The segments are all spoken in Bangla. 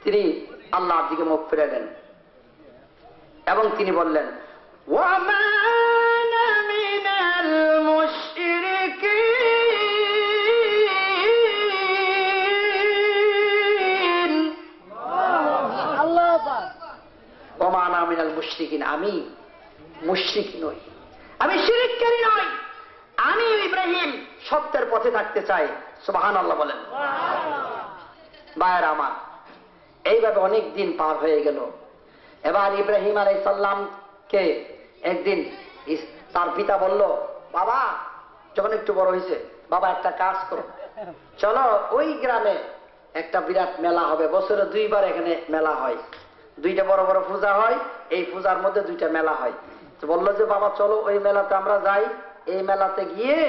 তিনি আল্লাহর দিকে মুখ ফিরে দেন এবং তিনি বললেন, ওয়া মা আনা মিনাল মুশরিকিন, আল্লাহু পাক। ওয়া মা আনা মিনাল মুশরিকিন, আমি মুশরিক নই, আমি শিরককারী নই, আমি ইব্রাহিম সত্যের পথে থাকতে চাই। সুবহানাল্লাহ বলেন। ভাইয়েরা আমার, এইভাবে অনেক দিন পার হয়ে গেল। এবার ইব্রাহিম আলাইহিস সালামকে একদিন তার পিতা বলল, বাবা, যখন একটু বড় হয়েছে, বাবা একটা কাজ করো, চলো ওই গ্রামে একটা বিরাট মেলা হবে, বছরে 2 বার এখানে মেলা হয়, 2টা বড় বড় পূজা হয়, এই পূজার মধ্যে 2টা মেলা হয়। তো বললো যে বাবা চলো ওই মেলাতে আমরা যাই, এই মেলাতে গিয়ে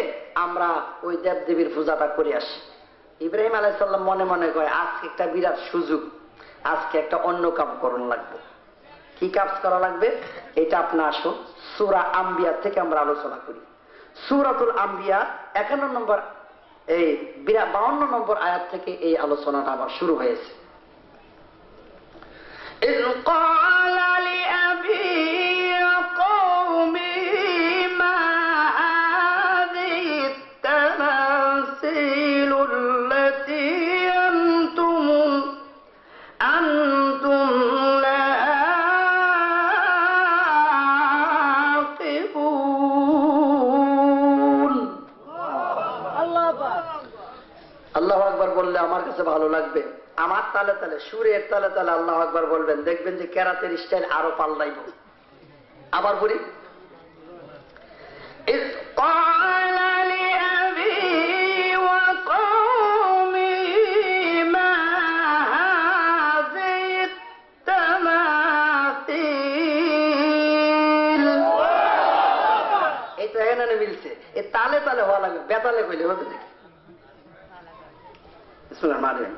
আমরা ওই দেবদেবীর পূজাটা করে আসি। ইব্রাহিম আলাইহিস সালাম মনে মনে কয়, আজকে একটা বিরাট সুযোগ, আজকে একটা অন্য কাজ করণ লাগবে। কি কাজ করা লাগবে? এটা আপনার আসুন সূরা আম্বিয়া থেকে আমরা আলোচনা করি। সূরাতুল আম্বিয়া 51 নম্বর 52 নম্বর আয়াত থেকে এই আলোচনাটা আবার শুরু হয়েছে। إذ قال لأبيه وقومه ما هذه التماثيل التي أنتم لها عاقبون। আল্লাহু আকবার বললে আমার কাছে ভালো লাগবে। আমার তালে তালে, সুরের তালে তালে আল্লাহু আকবার বলবেন, দেখবেন যে কেরাতের স্টাইল আরো পাল্টাইব। আবার বলি, إذ قال لأبيه وقومه ما هذه التماثيل। এই তো এখানে মিলছে, এ তালে তালে হওয়া লাগবে, বেতালে কইলে হবে দেখি। বিসমিল্লাহির রহমানির রহিম।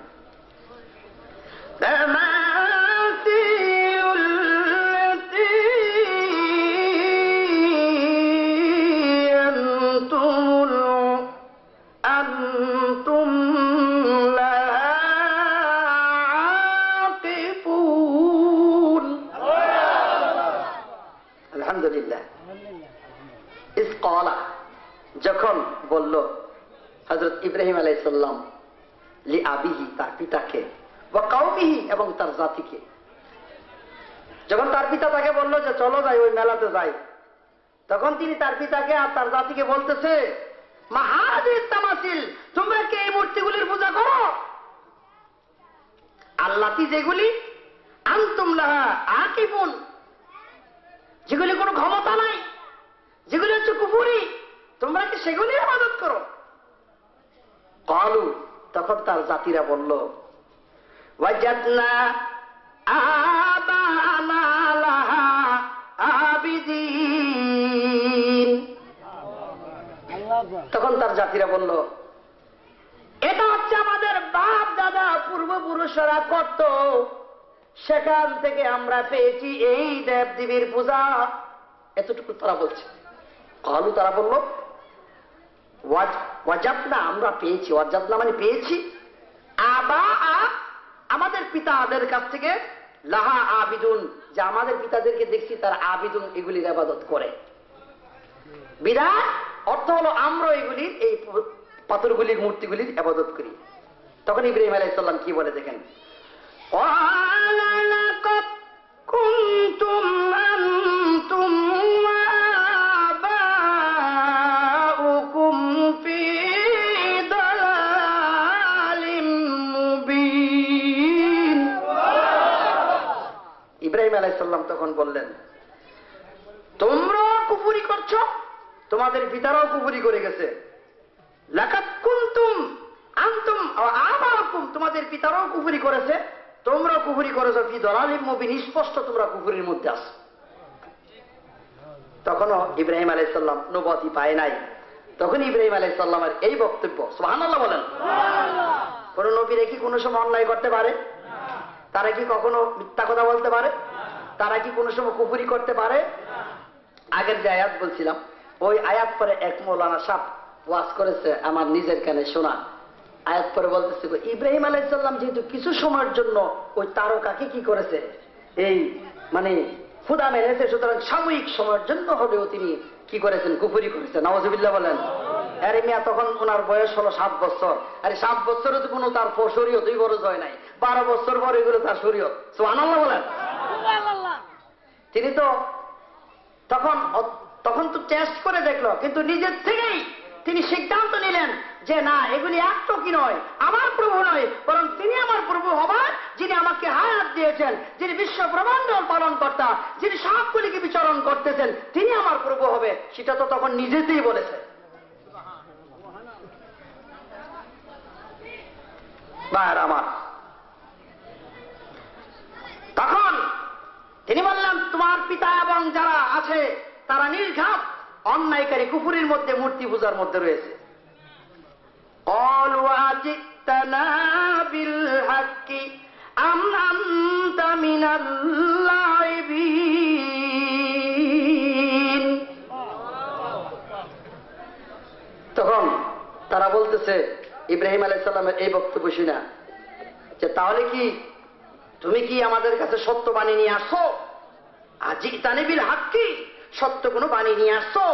تماثيل التي أنتم لها عاقبون। আলহামদুলিল্লাহ। ইস ক্বালা, যখন বলল হযরত ইব্রাহিম আলাইহিস সালাম লি আবিহি, তার পিতাকে, ওয়া কওমিহি, এবং তার জাতিকে, যখন তার পিতা তাকে বলল যে চলো যাই ওই মেলাতে যাই, তখন তিনি তার পিতাকে আর তার জাতিকে বলতেছে, মা হাযিহি তামাসিল, তোমরা কি এই মূর্তিগুলির পূজা করো? আল্লাতি, যেগুলি আনতুম লাহা আকিফুন, যেগুলি কোনো ক্ষমতা নাই, যেগুলি হচ্ছে কুফরি, তোমরা কি সেগুলির ইবাদত করো? ক্বালু, তখন তার জাতিরা বলল, ওয়াজাদনা আবানা লাহা আবিদিন। তখন তার জাতিরা বলল, এটা হচ্ছে আমাদের বাপ দাদা পূর্বপুরুষরা করত, সেখান থেকে আমরা পেয়েছি এই দেবদেবীর পূজা। এতটুকু তারা বলছে। ক্বালু, তারা বলল, ওয়াজাদনা, আমরা পেয়েছি, ওয়াজাদনা মানে পেয়েছি, আবা, আমাদের পিতাদের কাছ থেকে, লাহা আবিদুন, যে আমাদের পিতাদেরকে দেখছি তারা আবিদুন, এগুলির ইবাদত করে। বিদায় অর্থ হলো আমরা এগুলির, এই পাথরগুলির, মূর্তিগুলির ইবাদত করি। তখন ইব্রাহিম আলাইহিস সালাম কি বলে দেখেন, ক্বালা লাকাদ কুনতুম আনতুম ওয়া আবাউকুম ফি দালালিম মুবিন। ইব্রাহিম আলাইহিস সালাম তখন বললেন, তোমরাও কুফরি করছো, তোমাদের পিতারাও কুফরি করে গেছে। লাকাদ কুনতুম আনতুম ওয়া আবাউকুম, তোমাদের পিতারাও কুফরি করেছে, তোমরাও কুফরি করেছো, ফি দালালিম মুবিন, স্পষ্ট তোমরা কুফরির মধ্যে আছো। তখনও ইব্রাহিম আলাইহিস সালাম নবুয়তি পায় নাই। তখন ইব্রাহিম আলাইহিস সালামের এই বক্তব্য, সুবহানাল্লাহ বলেন। কোন নবীরা কি কোনো সময় অন্যায় করতে পারে? তারা কি কখনো মিথ্যা কথা বলতে পারে? তারা কি কোনো সময় কুফরি করতে পারে? আগের যে আয়াত বলছিলাম, ওই আয়াত পরে এক মৌলানা সাহেব ওয়াজ করেছে, আমার নিজের কানে শোনা। আয়াত পরে বলতেছে ইব্রাহিম আলাইহিস সালাম যেহেতু কিছু সময়ের জন্য ওই তারকাকে কি করেছে, এই মানে ক্ষুধা মেরেছে, সুতরাং সাময়িক সময়ের জন্য হলেও তিনি কি করেছেন, কুফরি করেছেন। নাউযুবিল্লাহ বলেন। আরে মিয়া তখন ওনার বয়স হলো 7 বছর। আরে 7 বছরে তো কোনো তার শরীয়তই বড় হয় নাই, 12 বছর পরে এগুলো তার শরীয়ত। সুবহানাল্লাহ বলেন। তিনি তো তখন তো টেস্ট করে দেখলো, কিন্তু নিজের থেকেই তিনি সিদ্ধান্ত নিলেন যে না, এগুলি একটু কি নয়, আমার প্রভু নয়, বরং তিনি আমার প্রভু হবার, যিনি আমাকে হায়াত দিয়েছেন, যিনি বিশ্ব ব্রহ্মাণ্ড পালন কর্তা, যিনি সবগুলিকে বিচরণ করতেছেন, তিনি আমার প্রভু হবে। সেটা তো তখন নিজেতেই বলেছে। ভাইয়েরা আমার, তখন তিনি বললেন তোমার পিতা এবং যারা আছে তারা নির্ঘাত অন্যায়কারী, কুফুরির মধ্যে, মূর্তি পূজার মধ্যে রয়েছে। ক্বালু আজিতানা বিল হাক্কি আম আনতা মিনাল লাইবিন। তখন তারা বলতেছে ইব্রাহিম আলাইহিস সালামের এই বক্তব্য শুনে যে তাহলে কি তুমি কি আমাদের কাছে সত্য বাণী নিয়ে আসছো? আজিতানি বিল হাক্কি, সত্য কোনো বাণী নিয়ে আসছো?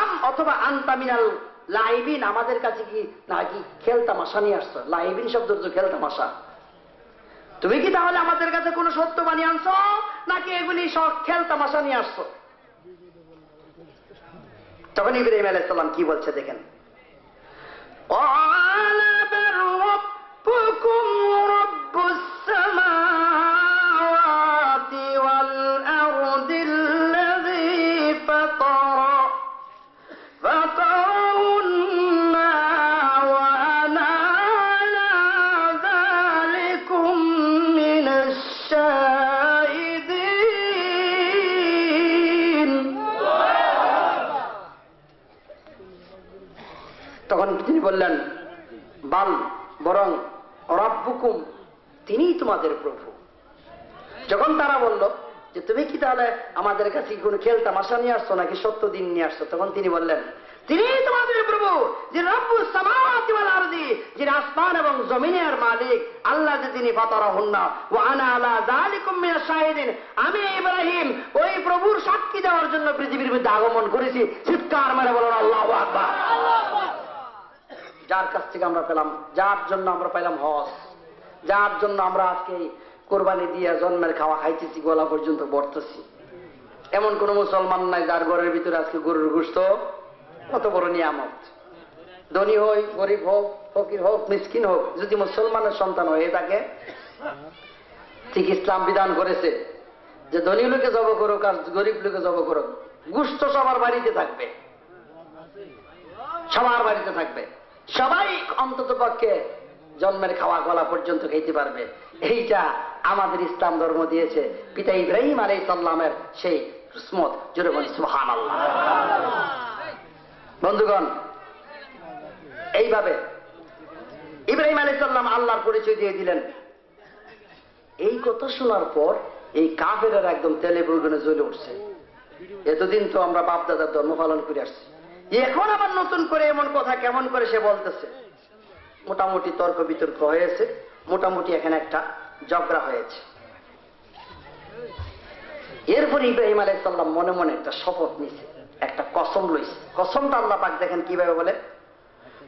আম অথবা আনতা মিনাল লাইবিন, আমাদের কাছে কি নাকি খেল তামাশা নিয়ে আসছো? লাইবিন শব্দ হচ্ছে খেল তামাশা। তুমি কি তাহলে আমাদের কাছে কোনো সত্য বাণী আনছো নাকি এগুলি সব খেল তামাশা নিয়ে আসছো? তখন ইব্রাহিম আলাইহিস সালাম কি বলছে দেখেন। قال بل ربكم رب السماوات والأرض الذي فطرهن وأنا على ذلكم من الشاهدين। তখন তিনি বললেন বাল, বরং রব্বুকুম, তিনিই তোমাদের প্রভু। যখন তারা বলল যে তুমি কি তাহলে আমাদের কাছে কোন খেল তামাশা নিয়ে আসছো নাকি সত্য দিন নিয়ে আসছো, তখন তিনি বললেন তিনিই তোমাদের প্রভু, যে রব্বুস সামাওয়াতি ওয়াল আরদি, যিনি আসমান এবং জমিনের মালিক, আল্লাহ যে তিনি ফাতারাহুন্না ওয়া আনা আলা যালিকুম মিনাশ শাহিদিন। আমি ইব্রাহিম ওই প্রভুর সাক্ষী দেওয়ার জন্য পৃথিবীর মধ্যে আগমন করেছি। চিৎকার মেরে বলুন আল্লাহু আকবার। যার কাছ থেকে আমরা পেলাম, যার জন্য আমরা পেলাম হজ, যার জন্য আমরা আজকে কোরবানি দিয়ে জন্মের খাওয়া খাইতেছি, গলা পর্যন্ত বর্তছি, এমন কোন মুসলমান নাই যার ঘরের ভিতরে আজকে গরুর গোশত। কত বড় নিয়ামত। ধনী হই, গরিব হোক, ফকির হোক, মিসকিন হোক, যদি মুসলমানের সন্তান হয়ে থাকে, ঠিক ইসলাম বিধান করেছে যে ধনী লোকে জব করুক আর গরিব লোকে জব করুক, গোশত সবার বাড়িতে থাকবে, সবার বাড়িতে থাকবে, সবাই অন্তত পক্ষে জন্মের খাওয়া গলা পর্যন্ত খেতে পারবে। এইটা আমাদের ইসলাম ধর্ম দিয়েছে পিতা ইব্রাহিম আলাইহিস সালামের সেই কিসমত। জোরে বলি সুবহানাল্লাহ। বন্ধুগণ, এইভাবে ইব্রাহিম আলাইহিস সালাম আল্লাহর পরিচয় দিয়ে দিলেন। এই কথা শোনার পর এই কাফেররা একদম তেলে বেগুনে জ্বলে উঠছে। এতদিন তো আমরা বাপ দাদার ধর্ম পালন করে আসছি, এখন আবার নতুন করে এমন কথা কেমন করে সে বলতেছে। মোটামুটি তর্ক বিতর্ক হয়েছে, মোটামুটি এখানে একটা ঝগড়া হয়েছে। এরপর ইব্রাহিম আলাইহিস সালাম মনে মনে একটা শপথ নিছে, একটা কসম লইছে। কসমটা আল্লাহ পাক দেখেন কিভাবে বলে,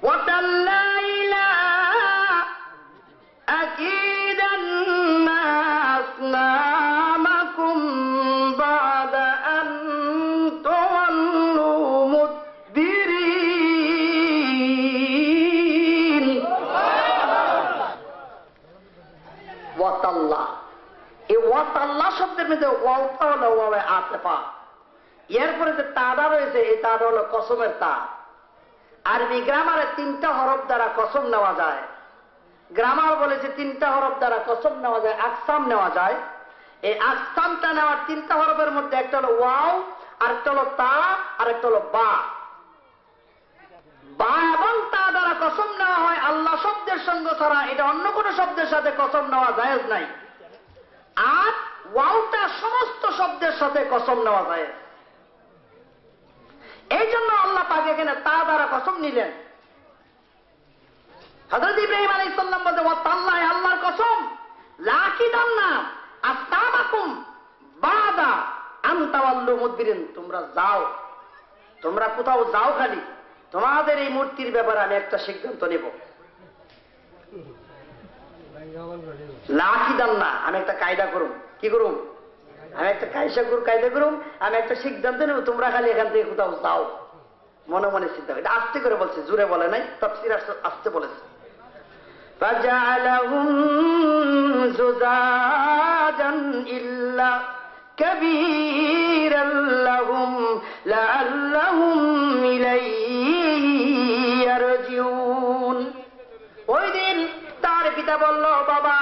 ওয়াতাল্লাইলা আকিদান্না আসনামাকুম বাদা আন তুওয়াল্লু মুদবিরিন। ওয়াতাল্লাহ, এই ওয়াতাল্লাহ শব্দের মধ্যে ওয়াওটা হলো ওয়াওয়ে আতিফা, এরপরে যে তাদা রয়েছে এই তাদা হলো কসমের তা। আরবি গ্রামারে 3টা হরফ দ্বারা কসম নেওয়া যায়। গ্রামার বলেছে 3টা হরফ দ্বারা কসম নেওয়া যায়, আকসাম নেওয়া যায়। এই আকসামটা নেওয়ার 3টা হরফের মধ্যে একটা হলো ওয়াও, আর একটা হলো তা, আর একটা হলো বা। বা এবং তা দ্বারা কসম নেওয়া হয় আল্লাহ শব্দের সঙ্গে ছাড়া, এটা অন্য কোনো শব্দের সাথে কসম নেওয়া জায়েজ নাই। আর ওয়াওটা সমস্ত শব্দের সাথে কসম নেওয়া যায়। এই জন্য আল্লাহ পাক এখানে তা দ্বারা কসম নিলেন। হযরত ইব্রাহিম আলাইহিস সালাম বলতে ওয়াতাল্লাহি আল্লাহর কসম লাকিদান্না আসতামাকুম বাদা আনতাওয়াল্লু মুদবিরিন তোমরা যাও, তোমরা কোথাও যাও, খালি তোমাদের এই মূর্তির ব্যাপারে আমি একটা সিদ্ধান্ত নেব। লাকিদান্না আমি একটা কায়দা করুম, কি করুম, আমি একটা কায়দা করুম, আমি একটা সিদ্ধান্ত নেব, তোমরা খালি এখান থেকে কোথাও যাও। মনে মনে চিন্তা, এটা আস্তে করে বলছে, জোরে বলে নাই, তাফসীর আস্তে বলেছে। ফাজআলাহুম যুজাজান ইল্লা কাবীরান লাহুম লাআল্লাহুম ইলাইহি ইয়ারজিউন। ওই দিন তার পিতা বলল, বাবা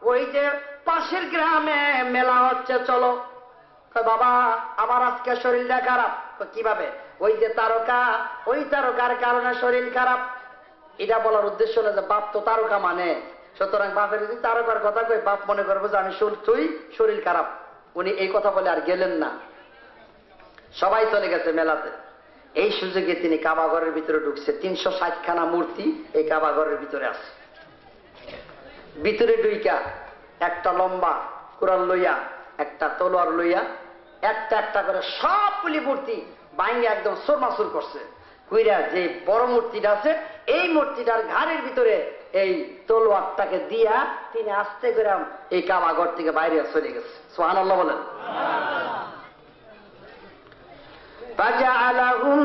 ওই যে পাশের গ্রামে মেলা হচ্ছে, চলো। বাবা আমার আজকে শরীরটা খারাপ। কিভাবে? ওই যে তারকা, ওই তারকার কারণে শরীর খারাপ। এটা বলার উদ্দেশ্য হলো যে বাপ তো তারকা মানে, সুতরাং বাপের যদি তারকার কথা কই বাপ মনে করবো যে আমি তুই শরীর খারাপ। উনি এই কথা বলে আর গেলেন না, সবাই চলে গেছে মেলাতে। এই সুযোগে তিনি কাবাঘরের ভিতরে ঢুকছে। 360খানা মূর্তি এই কাবাঘরের ভিতরে আছে। ভিতরে ঢুইকা একটা লম্বা কুরআন লইয়া, একটা তলোয়ার লইয়া, একটা একটা করে সবগুলি মূর্তি বাইঙ্গে একদম সুরমাসুর করছে। কইরা যে বড় মূর্তিটা আছে এই মূর্তিটার ঘাড়ের ভিতরে এই তলোয়ারটাকে দিয়া তিনি আস্তে করে এই কাবাঘর থেকে বাইরে চলে গেছে। সুবহানাল্লাহ বলেন। ফাজআলাহুম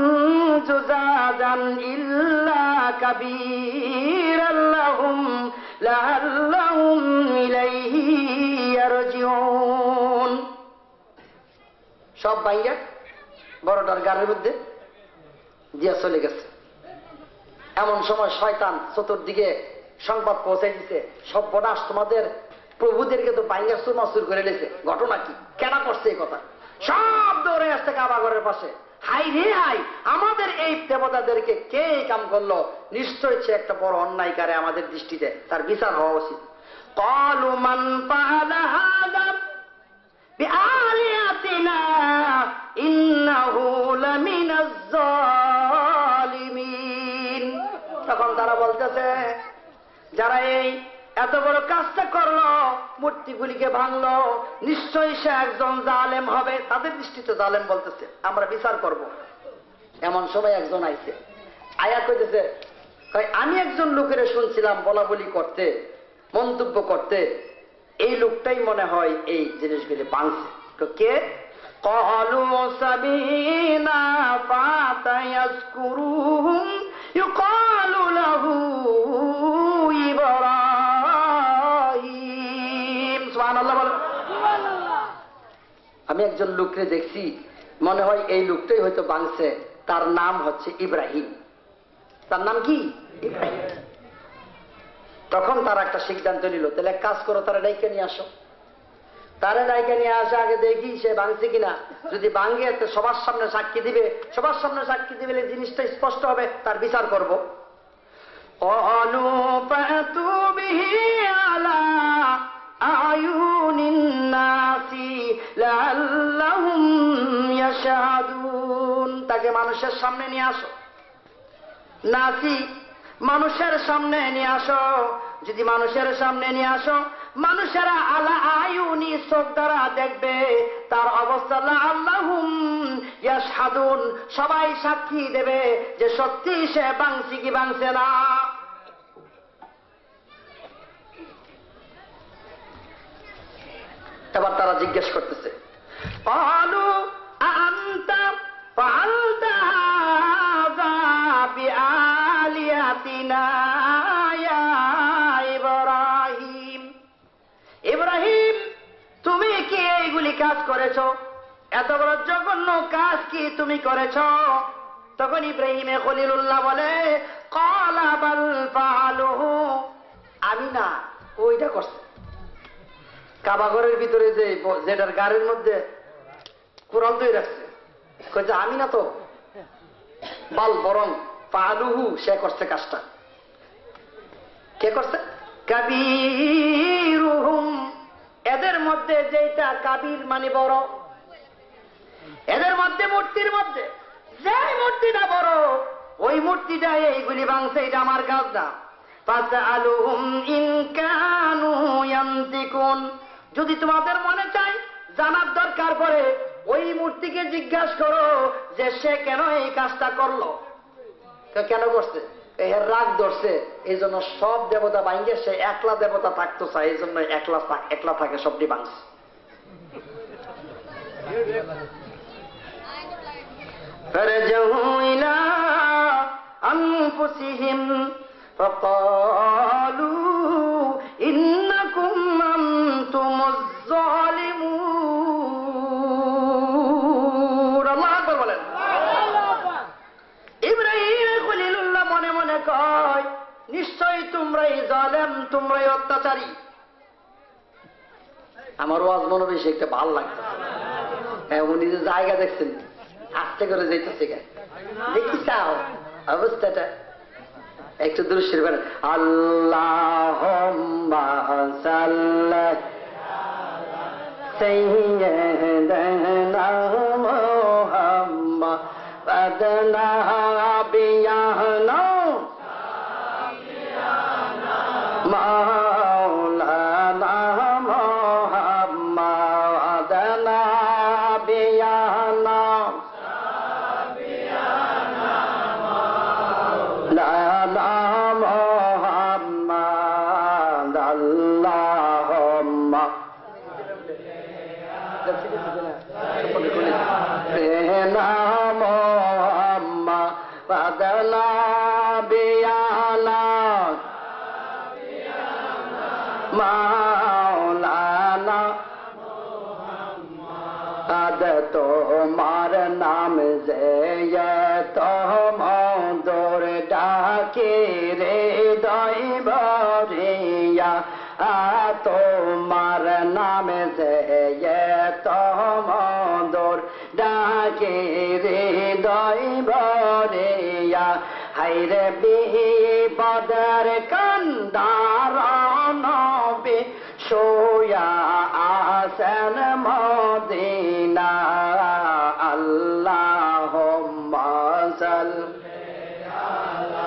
যুজাজান ইল্লা কাবীরান লাহুম লাআল্লাহুম ইলাইহি ইয়ারজিউন। সব বাইরে বড়টার গাড়ির মধ্যে দিয়া চলে গেছে। এমন সময় শয়তান চতুর্দিকে সংবাদ পৌঁছাই দিছে, সর্বনাশ, তোমাদের প্রভুদেরকে তো বাইঙ্গা চুরমাচুর করে লেছে। ঘটনা কি, কেন করছে এই কথা? সব দৌড়ে আসছে কাবাঘরের পাশে। হাই রে হাই, আমাদের এই দেবতাদেরকে কে এই কাম করলো? নিশ্চয় সে একটা বড় অন্যায়কারী, আমাদের দৃষ্টিতে তার বিচার হওয়া উচিত। ক্বালু মান ফাআলা হাযা বিআলিয়াতিনা ইন্নাহু লামিনাজ যালিমিন। তখন তারা বলতেছে, যারা এই এত বড় কাজটা করলো, মূর্তিগুলিকে ভাঙলো, নিশ্চয়ই সে একজন জালেম হবে। তাদের দৃষ্টিতে জালেম বলতেছে, আমরা বিচার করব। এমন সময় একজন আইছে, আয়া কইতেছে, আমি একজন লোকের শুনছিলাম বলা বলি করতে, মন্তব্য করতে, এই লোকটাই মনে হয় এই জিনিসগুলি ভাঙছে। তো কে? ক্বালু সামিনা ফাতা ইয়াজকুরুহুম ইউকালু লাহু ইব্রাহিম। সুবহানাল্লাহ বলেন। আমি একজন লোককে দেখছি, মনে হয় এই লোকটাই হয়তো ভাঙছে, তার নাম হচ্ছে ইব্রাহিম। তার নাম কি? ইব্রাহিম। তখন তারা একটা সিদ্ধান্ত নিল, তাহলে এক কাজ করো, তারা ডাইকে নিয়ে আসো। তারা ডাইকে নিয়ে আসে, আগে দেখি সে ভাঙছে কিনা। যদি ভাঙে তো সবার সামনে সাক্ষী দিবে, সবার সামনে সাক্ষী দিবে, জিনিসটা স্পষ্ট হবে, তার বিচার করব। قالوا فأتوا به على أعين الناس لعلهم يشهدون। তাকে মানুষের সামনে নিয়ে আসো, নাসি মানুষের সামনে নিয়ে আসো। যদি মানুষের সামনে নিয়ে আসো, মানুষেরা আলা আয়ুনি চোখ দ্বারা দেখবে তার অবস্থা, লাআল্লাহুম ইয়াশহাদুন, সবাই সাক্ষী দেবে যে সত্যি সে ভাঙছে কি ভাঙছে না। এবার তারা জিজ্ঞেস করতেছে, ক্বালু আ'আনতা ফাআলতা হাযা বিআলিয়াতিনা ইয়া ইব্রাহিম। ইব্রাহিম, তুমি কি এইগুলি কাজ করেছো? এত বড় জঘন্য কাজ কি তুমি করেছো? তখন ইব্রাহিমে খলিলুল্লাহ বলে, ক্বালা বাল ফাআলুহু, আমি না, ওইটা করছে। কাবাঘরের ভিতরে যেটার গাড়ির মধ্যে কোরআন তৈরি রাখছে, কইছে আমি না তো, বাল বরং ফাআলুহু, সে করছে কাজটা। কে করছে? কাবীরুহুম, এদের মধ্যে যেটা কাবীর মানে বড়, এদের মধ্যে মূর্তির মধ্যে যে মূর্তিটা বড়, ওই মূর্তিটা এইগুলি ভাঙছে, এটা আমার কাজ না। ফাসআলুহুম ইন কানু ইয়ানতিকুন, যদি তোমাদের মনে চায় জানার দরকার পড়ে ওই মূর্তিকে জিজ্ঞাসা করো যে সে কেন এই কাজটা করলো, কেন করছে, এর রাগ ধরছে, এই জন্য সব দেবতা ভাঙ্গে সে একলা দেবতা থাকতো চায়, এই জন্য একলা থাকে, সবটি ভাঙছে। ফারজাউ ইলা আনফুসিহিম ফাকালু ইন্নাকুম আনতুমুজ যালিমুন। আল্লাহু আকবার বলেন। ইব্রাহিম খলিলুল্লাহ মনে মনে কয়, নিশ্চয়ই তোমরাই জালেম, তোমরাই অত্যাচারী। আমার ওয়াজ মনে বেশি একটা ভালো লাগছে। হ্যাঁ, উনি যে জায়গা দেখছেন আস্তে করে যাইতেছে, দেখি চাও অবস্থাটা একটু দৃশ্যের করেন। আল্লাহুম্মা সাল্লি সাইয়্যিদানা মুহাম্মাদানা বিয়াহনা মাওলানা মুহাম্মাদানা বিয়াহনা লানা মুহাম্মাদ আল্লাহুম্মা বিয়াহনা মুহাম্মাদানা বিয়াহনা মাওলানা আদ তোমার নাম যে তো মধুর ডাকে রে দইবরিয়া, তোমার নাম যে তো মধুর ডাকে রে দইবরিয়া, হাইরে বিপদের কান্দার নবী সোয়া আসেন মদিনা। আল্লাহুম্মা সাল্লি আলা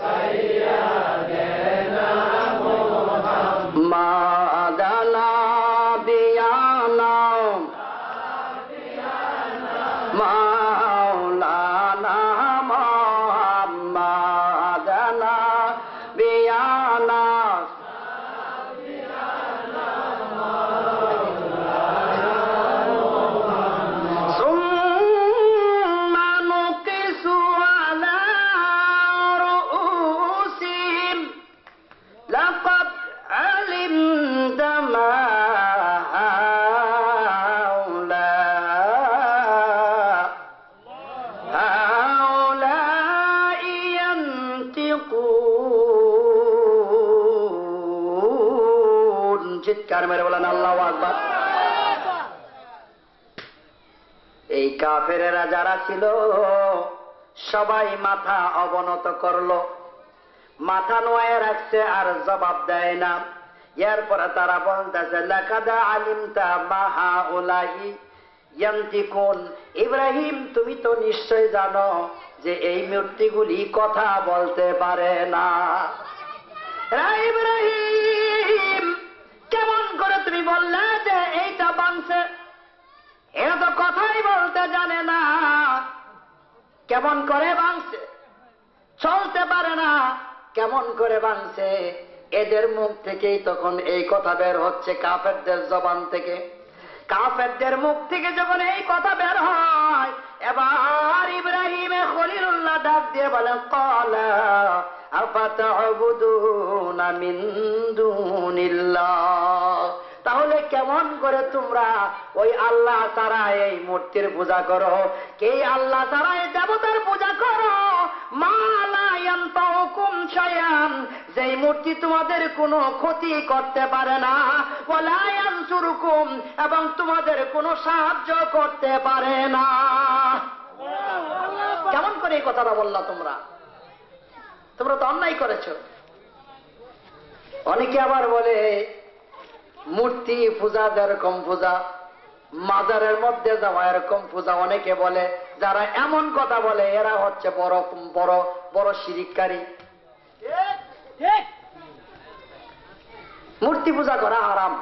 সাইয়্যিদিনা মুহাম্মাদানা বিয়ানা মাওলানা মুহাম্মাদানা বিয়ানা সুম্মা নুকিসু আলা রুউসিহিম লাকাদ আলিমতা মা চিৎকার মেরে বলেন আল্লাহু আকবার। এই কাফেরেরা যারা ছিল সবাই মাথা অবনত করলো, মাথা নোয়ায় রাখছে আর জবাব দেয় না। এরপরে তারা বলতেছে লাকাদ আলিমতা মা হাউলাই ইয়ানতিকুন, ইব্রাহিম তুমি তো নিশ্চয় জানো যে এই মূর্তিগুলি কথা বলতে পারে না। ইব্রাহিম কেমন করে তুমি বললে যে এইটা বানছে, এরা তো কথাই বলতে জানে না, কেমন করে বানছে, চলতে পারে না, কেমন করে বানছে? এদের মুখ থেকেই তখন এই কথা বের হচ্ছে, কাফেরদের জবান থেকে। কাফেরদের মুখ থেকে যখন এই কথা বের হয়, এবার ইব্রাহিম খলিলুল্লাহ ডাক দিয়ে বলেন ক্বালা আফাতা'বুদুনা মিন দুনিল্লাহ, তাহলে কেমন করে তোমরা ওই আল্লাহ ছাড়া এই মূর্তির পূজা করো? কে আল্লাহ ছাড়া এই দেবতার পূজা করো? মা লা ইয়ানফাউকুম শাইআন, যেই মূর্তি তোমাদের কোনো ক্ষতি করতে পারে না, ওয়ালা ইয়ানসুরুকুম, এবং তোমাদের কোনো সাহায্য করতে পারে না। কেমন করে এই কথাটা বললা তোমরা? তোমরা তো অন্যায় করেছো। অনেকে আবার বলে মূর্তি পূজা যেরকম পূজা, মাজারের মধ্যে যাওয়া এরকম পূজা। অনেকে বলে, যারা এমন কথা বলে এরা হচ্ছে বড় বড় বড় শিরিককারী। মূর্তি পূজা করা হারাম,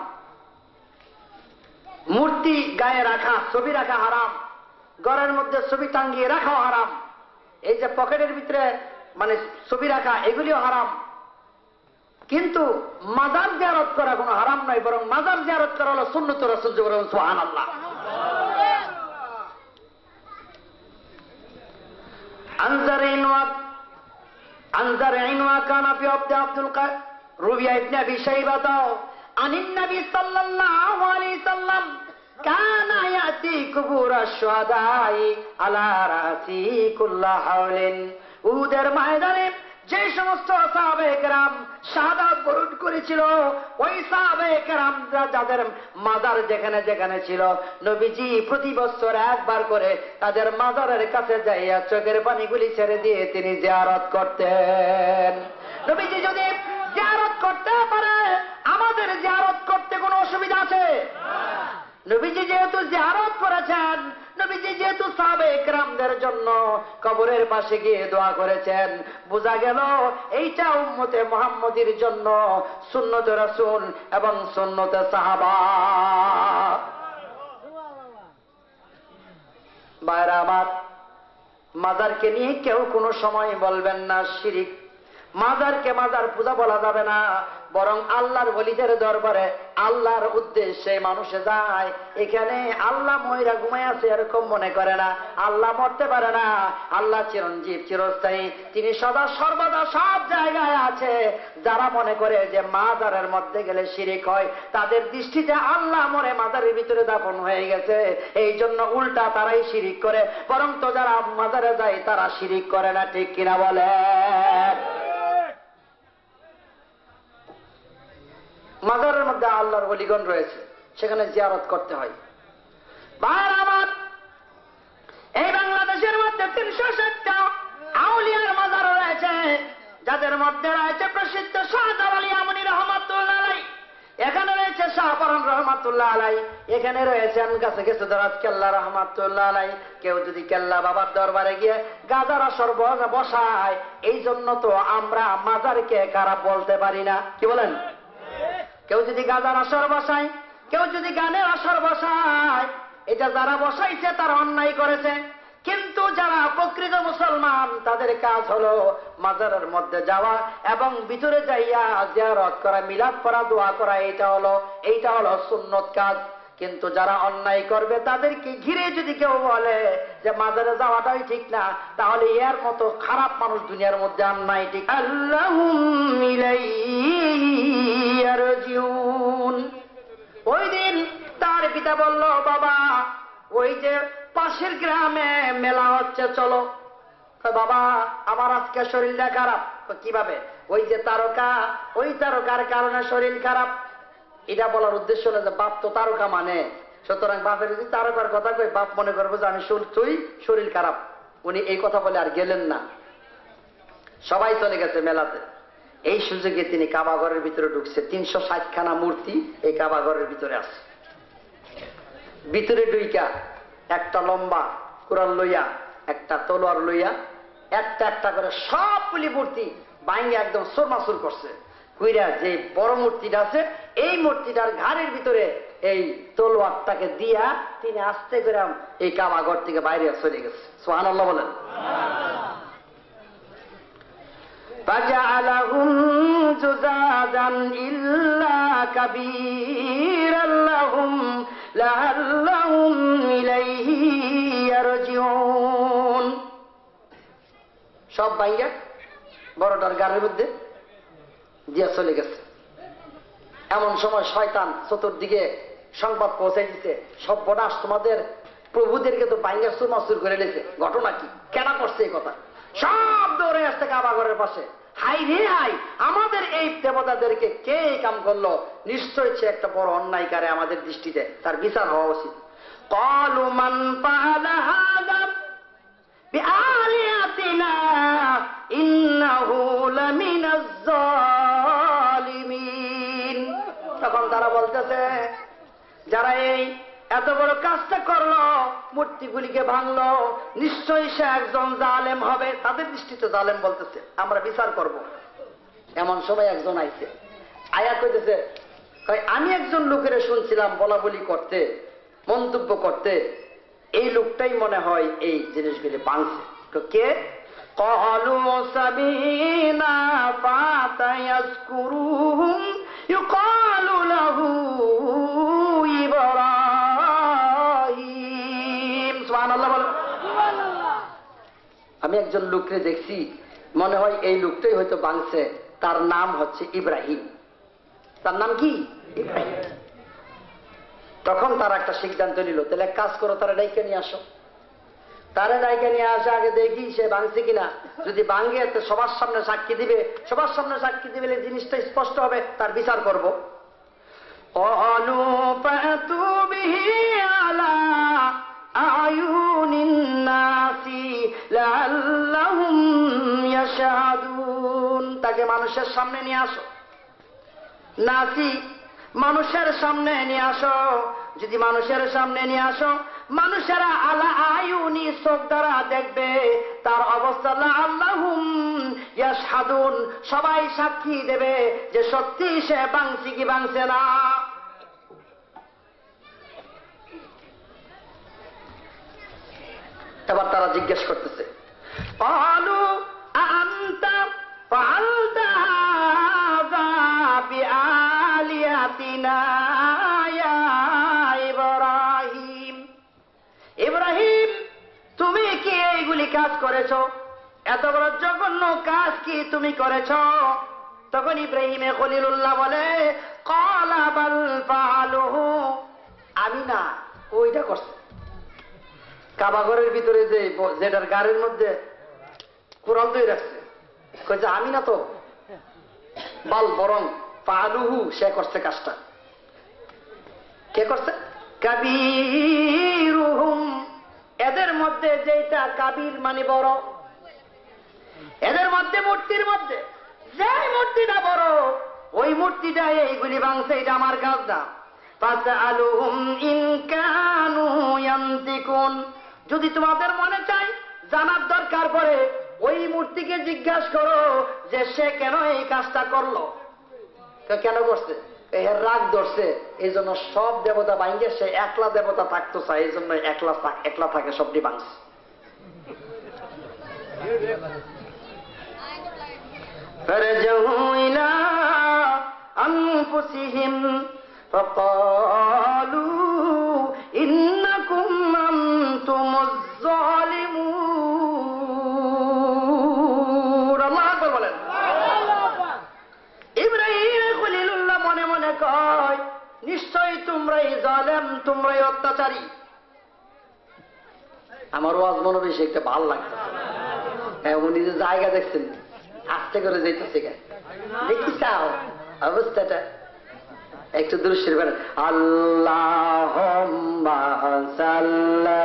মূর্তি গায়ে রাখা, ছবি রাখা হারাম, ঘরের মধ্যে ছবি টাঙ্গিয়ে রাখাও হারাম, এই যে পকেটের ভিতরে মানে ছবি রাখা এগুলিও হারাম। কিন্তু মাজার জিয়ারত করা কোনো হারাম নয়, বরং মাজার জিয়ারত করা হলো সুন্নত রাসূল। সুবহানাল্লাহ। আনজার ইনওয়া কানা ফি আব্দুল রুবিয়া ইবনে আবি শাইবা আনিন নবী সাল্লাল্লাহু আলাইহি সাল্লাম কানা ইয়াতি কুবুরাশ শুহাদাই আলা রাসি কুল্লা হাওলিন। উহুদের ময়দানে যে সমস্ত সাহাবায়ে কেরাম শাহাদাত বরণ করেছিল, ওই সাহাবায়ে কেরাম যাদের মাজার যেখানে যেখানে ছিল, নবীজি প্রতি বছর একবার করে তাদের মাজারের কাছে যাইয়া চোখের পানিগুলি ছেড়ে দিয়ে তিনি জিয়ারত করতেন। নবীজি যদি জিয়ারত করতে পারে, আমাদের জিয়ারত করতে কোনো অসুবিধা আছে? নবীজি যেহেতু জিয়ারত করেছেন, নবীজি যেহেতু সাহাবায়ে কেরামদের জন্য কবরের পাশে গিয়ে দোয়া করেছেন, বোঝা গেল এইটা উম্মতে মুহাম্মদীর জন্য সুন্নতে রাসূল এবং সুন্নতে সাহাবা। ভাইরা আমার, মাজারকে নিয়ে কেউ কোনো সময় বলবেন না শিরিক। মাজারকে মাজার পূজা বলা যাবে না, বরং আল্লাহর ওলিদের দরবারে আল্লাহর উদ্দেশ্যে মানুষে যায়। এখানে আল্লাহ ময়রা ঘুমায় আছে এরকম মনে করে না, আল্লাহ মরতে পারে না, আল্লাহ চিরঞ্জীব চিরস্থায়ী, তিনি সদা সর্বদা সব জায়গায় আছে। যারা মনে করে যে মাজারের মধ্যে গেলে শিরিক হয়, তাদের দৃষ্টিতে আল্লাহ মরে মাজারের ভিতরে দাফন হয়ে গেছে, এই জন্য উল্টা তারাই শিরিক করে। বরং তো যারা মাজারে যায় তারা শিরিক করে না, ঠিক কিনা বলে? মাজারের মধ্যে আল্লাহর ওলিগণ রয়েছে, সেখানে জিয়ারত করতে হয়। ভাইরা আমার, এই বাংলাদেশের মধ্যে 360টা আউলিয়ার মাজার রয়েছে, যাদের মধ্যে রয়েছে প্রসিদ্ধ শাহজালাল আলী আমনী রহমাতুল্লাহ আলাইহি, এখানে রয়েছে শাহপরান রহমাতুল্লাহ আলাইহি, এখানে রয়েছেন কাছে কাছে দরাজ কেল্লা রহমাতুল্লাহ আলাইহি। কেউ যদি কেল্লা বাবার দরবারে গিয়ে গাজার আসর বসায়, এই জন্য তো আমরা মাজারকে খারাপ বলতে পারি না, কি বলেন? কেউ যদি গাজার আসর বসায়, কেউ যদি গানের আসর বসায়, এটা যারা বসাইছে তারা অন্যায় করেছে। কিন্তু যারা প্রকৃত মুসলমান, তাদের কাজ হলো মাজারের মধ্যে যাওয়া এবং ভিতরে যাইয়া জিয়ারত করা, মিলাদ করা, দোয়া করা, এইটা হলো সুন্নত কাজ। কিন্তু যারা অন্যায় করবে, তাদেরকে ঘিরে যদি কেউ বলে যে মাজারে যাওয়াটাই ঠিক না, তাহলে এর মতো খারাপ মানুষ দুনিয়ার মধ্যে আর নাই। ঠিক আল্লাহুম ইলাইহি ইয়ারজিউন। ওই দিন তার পিতা বলল, বাবা ওই যে পাশের গ্রামে মেলা হচ্ছে, চলো। বাবা আমার আজকে শরীরটা খারাপ। কিভাবে? ওই যে তারকা, ওই তারকার কারণে শরীর খারাপ। এটা বলার উদ্দেশ্য হলো যে বাপ তো তারকা মানে, সুতরাং বাপের যদি তারকার কথা কই, বাপ মনে করবো যে আমি তুই শরীর খারাপ। উনি এই কথা বলে আর গেলেন না, সবাই চলে গেছে মেলাতে। এই সুযোগে তিনি কাবাঘরের ভিতরে ঢুকছে। 360খানা মূর্তি এই কাবাঘরের ভিতরে আছে। ভিতরে ঢুইকা একটা লম্বা কুরআন লইয়া, একটা তলোয়ার লইয়া, একটা একটা করে সবগুলি মূর্তি ভাঙ্গে একদম সোরমাসুর করছে। কইরা যে বড় মূর্তিটা আছে, এই মূর্তিটার ঘাড়ের ভিতরে এই তলোয়ারটাকে দিয়া তিনি আস্তে করে এই কাবাঘর থেকে বাইরে চলে গেছে। সুবহানাল্লাহ বলেন। فَجَعَلَهُمْ جُذَاذًا إِلَّا كَبِيرًا لَهُمْ لَعَلَّهُمْ إِلَيْهِ يَرْجِعُونَ। সব ভাইয়া বড়টার গাড়ির মধ্যে দিয়া চলে গেছে। এমন সময় শয়তান চতুর্দিকে সংবাদ পৌঁছাই দিচ্ছে, সর্বনাশ, তোমাদের প্রভুদেরকে তো বাইঙ্গার চুরমাচুর করে নিয়েছে। ঘটনা কি, কেন করছে এই কথা? সব দৌড়ে আসছে কাবাঘরের পাশে। হাই রে হাই, আমাদের এই দেবতাদেরকে কে এই কাম করলো? নিশ্চয় সে একটা বড় অন্যায়কারী, আমাদের দৃষ্টিতে তার বিচার হওয়া উচিত। ক্বালু মান ফাআলা হাযা বিআলিয়াতিনা ইন্নাহু লামিনাজ যালিমিন। তখন তারা বলতেছে, যারা এই এত বড় কাজটা করলো, মূর্তিগুলিকে ভাঙলো, নিশ্চয়ই সে একজন জালেম হবে। তাদের দৃষ্টিতে জালেম বলতেছে, আমরা বিচার করব। এমন সময় একজন আইছে, আয়া কইতেছে, আমি একজন লোকের শুনছিলাম বলা বলি করতে, মন্তব্য করতে, এই লোকটাই মনে হয় এই জিনিসগুলি ভাঙছে। কে? قالوا سمعنا فتى يذكرهم يقال له إبراهيم সুবহানাল্লাহ বলেন। আমি একজন লোককে দেখছি, মনে হয় এই লোকটাই হয়তো ভাঙছে, তার নাম হচ্ছে ইব্রাহিম। তার নাম কি? ইব্রাহিম। তখন তারা একটা সিদ্ধান্ত নিল, তাহলে এক কাজ করো, তারা ডাইকে নিয়ে আসো। তারা ডাইকে নিয়ে আসে, আগে দেখি সে ভাঙছে কিনা। যদি ভাঙে তো সবার সামনে সাক্ষী দিবে, সবার সামনে সাক্ষী দিবে, জিনিসটা স্পষ্ট হবে, তার বিচার করবো। তাকে মানুষের সামনে নিয়ে আসো, নাসি মানুষের সামনে নিয়ে আসো। যদি মানুষের সামনে নিয়ে আসো, মানুষেরা আলা আয়ুনি চোখ দ্বারা দেখবে তার অবস্থা, আল্লাহুম ইয়াশহাদুন সবাই সাক্ষী দেবে যে সত্যি সে ভাঙছে কি ভাঙছে না। এবার তারা জিজ্ঞেস করতেছে, ক্বালু আ'আনতা ফাআলতা হাযা বিআলিয়াতিনা ইয়া ইব্রাহিম। ইব্রাহিম, তুমি কি এইগুলি কাজ করেছো? এত বড় জঘন্য কাজ কি তুমি করেছো? তখন ইব্রাহিমে খলিলুল্লাহ বলে, ক্বালা বাল ফাআলুহু, আমি না, ওইটা করছে। কাবাঘরের ভিতরে যেটার গাড়ির মধ্যে কোরআন তৈরি রাখছে, কইছে আমি না তো, বাল বরং ফাআলুহু, সে করছে কাজটা। কে করছে? কাবীরুহুম, এদের মধ্যে যেটা কাবীর মানে বড়, এদের মধ্যে মূর্তির মধ্যে যে মূর্তিটা বড়, ওই মূর্তিটা এইগুলি ভাঙছে, এটা আমার কাজ না। ফাসআলুহুম ইন কানু ইয়ান্তিকুন, যদি তোমাদের মনে চাই জানার দরকার পড়ে, ওই মূর্তিকে জিজ্ঞাসা করো যে সে কেন এই কাজটা করলো, কেন করছে। এর রাগ ধরছে, এই জন্য সব দেবতা ভাঙে সে একলা দেবতা থাকতো চায়, এই জন্য একলা থাকে, সবটি ভাঙছে। فرجعوا إلى أنفسهم فقالوا إنكم أنتم الظالمون। الله أكبر বলেন। ইব্রাহিম খলিলুল্লাহ মনে মনে কয়, নিশ্চয়ই তোমরাই জালেম, তোমরাই অত্যাচারী। আমার ওয়াজ মনে বেশি একটা ভাল লাগছে। হ্যাঁ, উনি যে জায়গা দেখছেন, আস্তে করে যাইতেছে, দেখি চাও অবস্থাটা একটু দৃশ্যের বেড়ে। আল্লাহুম্মা সাল্লি